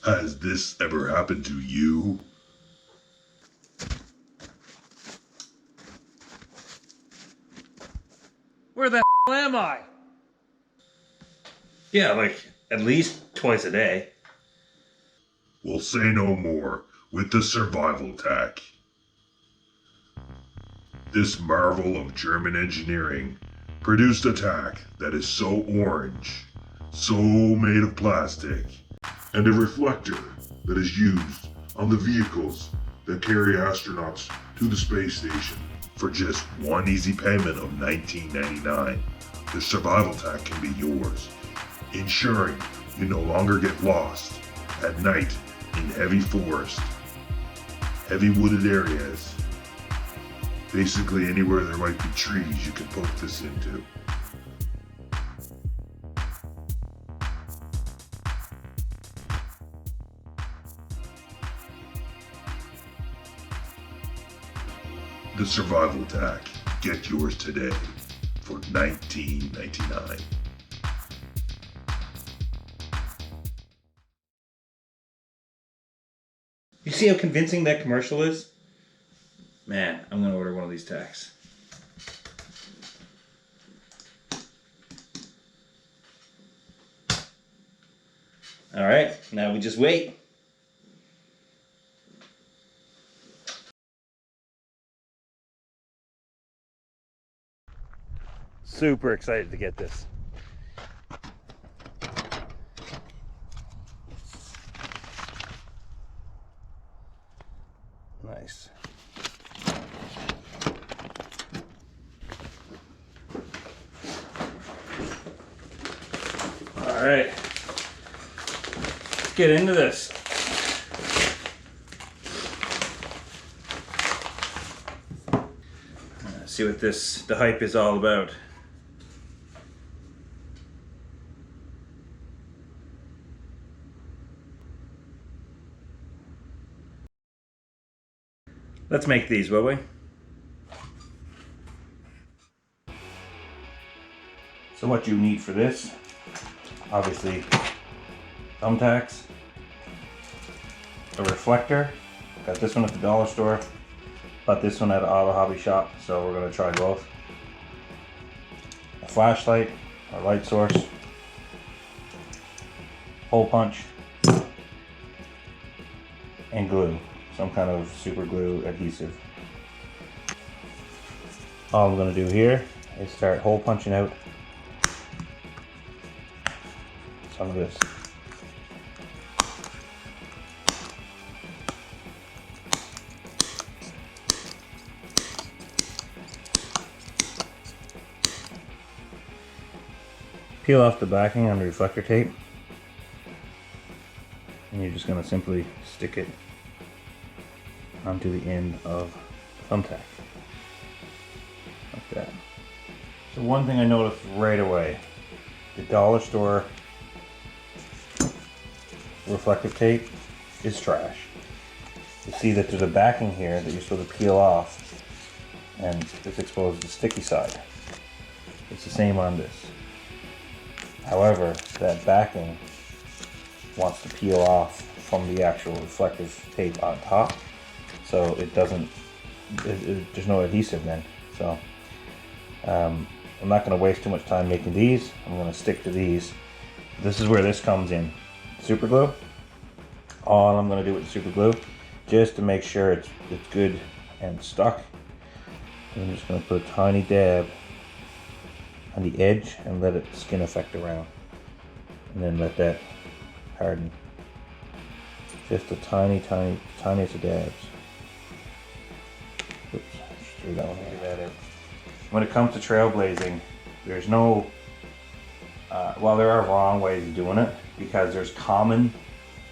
Has this ever happened to you? Where the hell am I? Yeah, like at least twice a day. We'll say no more with the survival tack. This marvel of German engineering produced a tack that is so orange, so made of plastic, and a reflector that is used on the vehicles that carry astronauts to the space station. For just one easy payment of $19.99, the survival tack can be yours, ensuring you no longer get lost at night in heavy forest, heavy wooded areas. Basically anywhere there might be trees you can poke this into. The survival tack. Get yours today for $19.99. You see how convincing that commercial is? Man, I'm gonna order one of these tacks. All right, now we just wait. Super excited to get this. Nice. All right, let's get into this. See what the hype is all about. Let's make these, will we? So what you need for this, obviously thumbtacks, a reflector, got this one at the dollar store, bought this one at an auto hobby shop, so we're going to try both. A flashlight, a light source, hole punch, and glue. Some kind of super glue adhesive. All I'm going to do here is start hole punching out some of this. Peel off the backing on the reflector tape, and you're just going to simply stick it onto the end of the thumbtack, like that. So one thing I noticed right away, the dollar store reflective tape is trash. You see that there's a backing here that you're supposed to peel off, and this exposes the sticky side. It's the same on this. However, that backing wants to peel off from the actual reflective tape on top, so it doesn't, there's no adhesive then. So I'm not going to waste too much time making these. I'm going to stick to these. This is where this comes in. Super glue. All I'm going to do with the super glue, just to make sure it's good and stuck, I'm just going to put a tiny dab on the edge and let it skin effect around, and then let that harden. Just a tiniest of dabs. Oops, threw that one there. When it comes to trailblazing, there's no, well, there are wrong ways of doing it, because there's common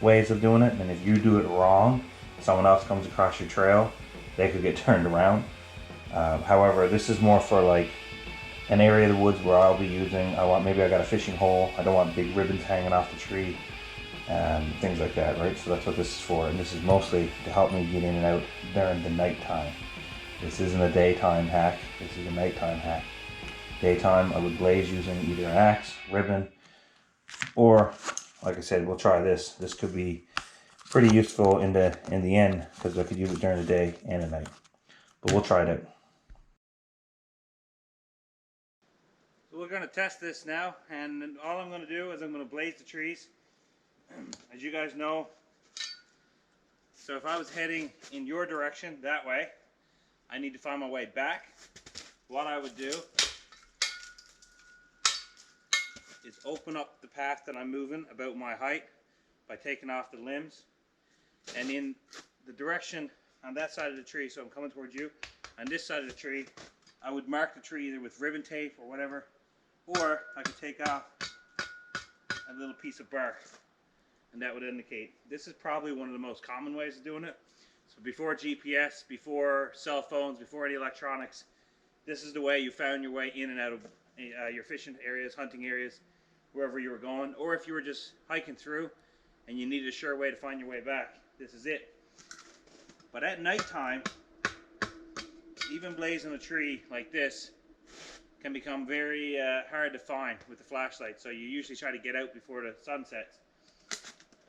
ways of doing it, and if you do it wrong, someone else comes across your trail, they could get turned around. However, this is more for like an area of the woods where I'll be using, maybe I got a fishing hole, I don't want big ribbons hanging off the tree, things like that, right? So that's what this is for, and this is mostly to help me get in and out during the nighttime. This isn't a daytime hack, this is a nighttime hack. Daytime, I would blaze using either an axe, ribbon, or, like I said, we'll try this. This could be pretty useful in the end because I could use it during the day and at night. But we'll try it out. So we're going to test this now, and all I'm going to do is I'm going to blaze the trees. As you guys know, so if I was heading in your direction that way, I need to find my way back. What I would do is open up the path that I'm moving about my height by taking off the limbs, and in the direction on that side of the tree, so I'm coming towards you, on this side of the tree, I would mark the tree either with ribbon tape or whatever, or I could take off a little piece of bark, and that would indicate. This is probably one of the most common ways of doing it. So before GPS, before cell phones, before any electronics, this is the way you found your way in and out of your fishing areas, hunting areas, wherever you were going. Or if you were just hiking through and you needed a sure way to find your way back, this is it. But at nighttime, even blazing a tree like this can become very hard to find with the flashlight. So you usually try to get out before the sun sets.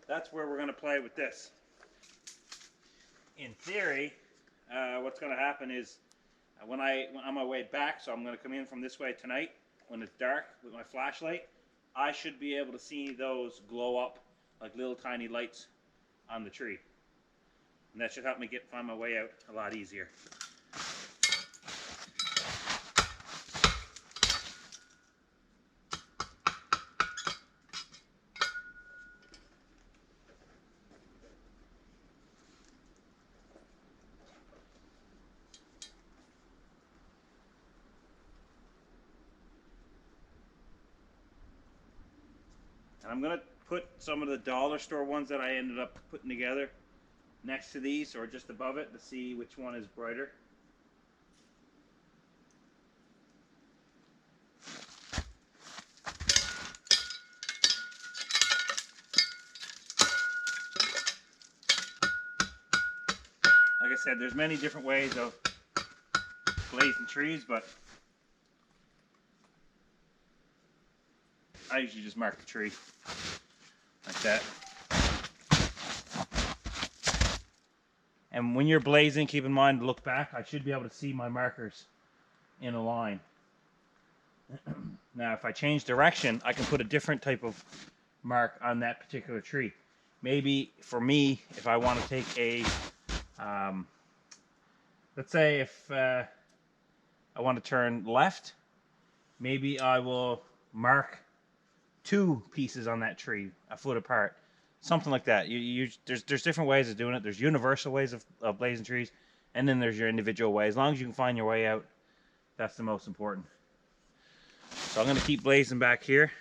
That's where we're going to play with this. In theory, what's going to happen is when I'm on my way back, so I'm going to come in from this way tonight when it's dark with my flashlight, I should be able to see those glow up like little tiny lights on the tree. And that should help me find my way out a lot easier. And I'm going to put some of the dollar store ones that I ended up putting together next to these or just above it to see which one is brighter. Like I said, there's many different ways of blazing trees, but I usually just mark the tree like that. And when you're blazing, keep in mind to look back. I should be able to see my markers in a line. Now, if I change direction, I can put a different type of mark on that particular tree. Maybe for me, if I want to take a, let's say if I want to turn left, maybe I will mark 2 pieces on that tree, a foot apart. Something like that. There's different ways of doing it. There's universal ways of blazing trees, and then there's your individual way. As long as you can find your way out, that's the most important. So I'm going to keep blazing back here.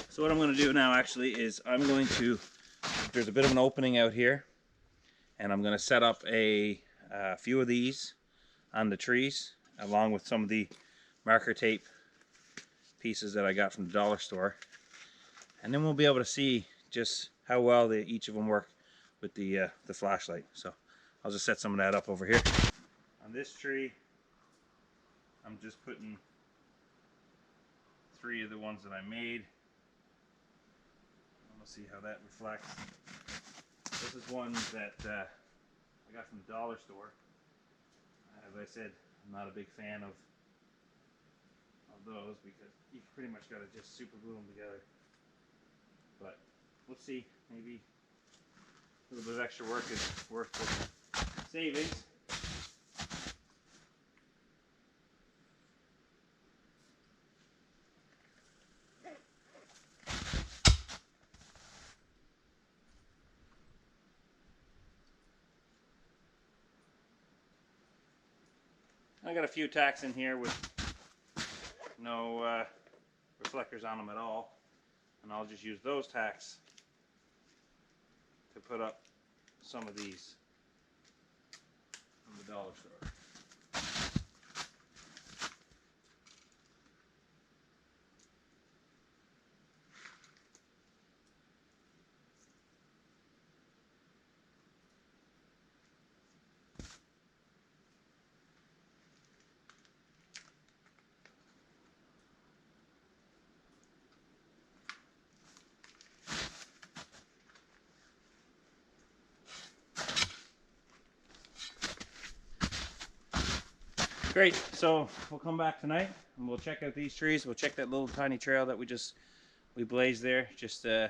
So what I'm going to do now actually is I'm going to, there's a bit of an opening out here, and I'm going to set up a few of these on the trees along with some of the marker tape pieces that I got from the dollar store, and then we'll be able to see just how well each of them work with the flashlight. So I'll just set some of that up over here. On this tree, I'm just putting 3 of the ones that I made. See how that reflects. This is one that I got from the dollar store. As I said, I'm not a big fan of those because you pretty much got to just super glue them together. But we'll see. Maybe a little bit of extra work is worth the savings. I got a few tacks in here with no reflectors on them at all, and I'll just use those tacks to put up some of these from the dollar store. Great, so we'll come back tonight and we'll check out these trees. We'll check that little tiny trail that we blazed there, just to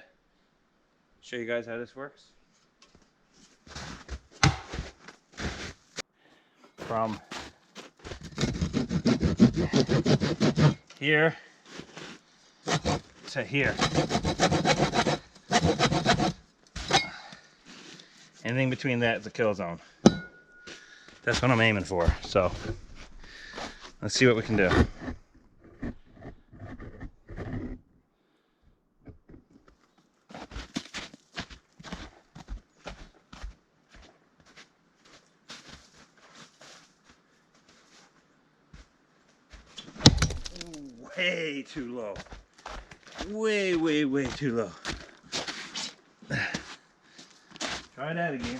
show you guys how this works. From here to here. Anything between that is a kill zone. That's what I'm aiming for, so let's see what we can do. Way too low. Way, way, way too low. Try that again.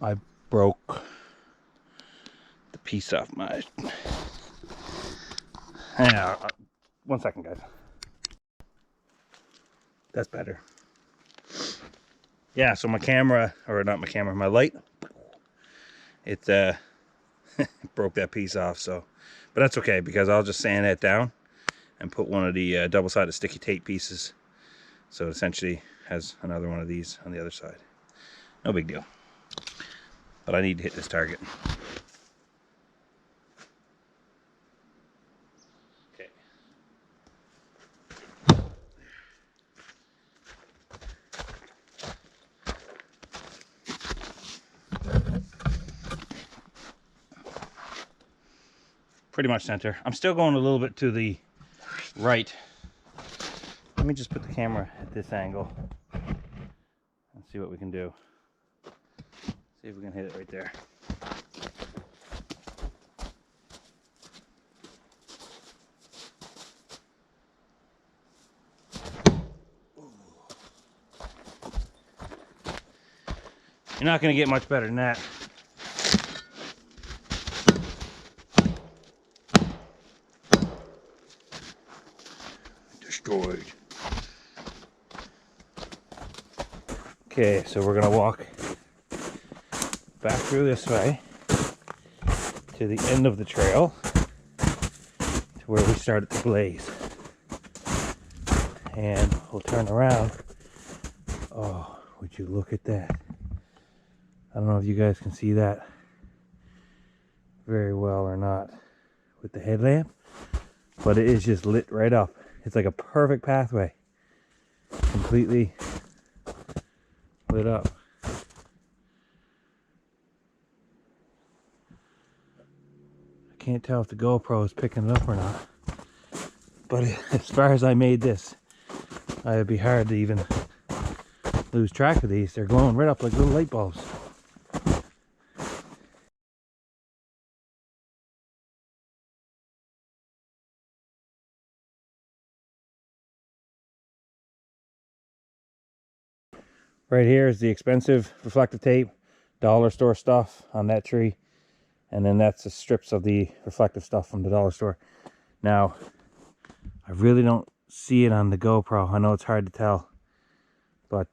I broke the piece off my... Hang on, 1 second, guys. That's better. Yeah, so my camera, or not my camera, my light, it broke that piece off, so... But that's okay, because I'll just sand that down and put one of the double-sided sticky tape pieces. So it essentially has another one of these on the other side. No big deal. But I need to hit this target. Okay. Pretty much center. I'm still going a little bit to the right. Let me just put the camera at this angle and see what we can do. See if we can hit it right there. You're not going to get much better than that. Destroyed. Okay, so we're going to walk back through this way to the end of the trail to where we started to blaze, and we'll turn around. Oh, would you look at that? I don't know if you guys can see that very well or not with the headlamp, but it is just lit right up. It's like a perfect pathway, completely lit up. Can't tell if the GoPro is picking it up or not, but as far as I made this, it'd be hard to even lose track of these. They're glowing right up like little light bulbs. Right here is the expensive reflective tape, dollar store stuff on that tree. And then that's the strips of the reflective stuff from the dollar store. Now, I really don't see it on the GoPro. I know it's hard to tell, but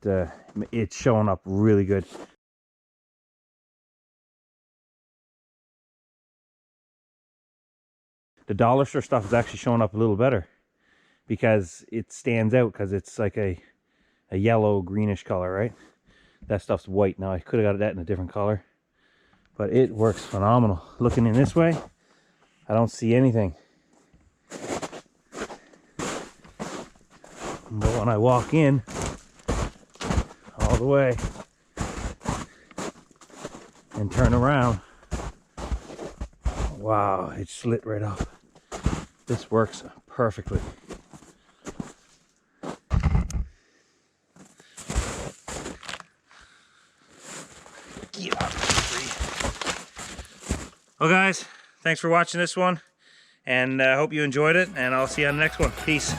it's showing up really good. The dollar store stuff is actually showing up a little better because it stands out, because it's like a yellow greenish color, right? That stuff's white. Now I could have got that in a different color, but it works phenomenal. Looking in this way, I don't see anything. But when I walk in all the way and turn around, wow, it slit right off. This works perfectly. Get out of the tree. Well guys, thanks for watching this one, and I hope you enjoyed it, and I'll see you on the next one. Peace.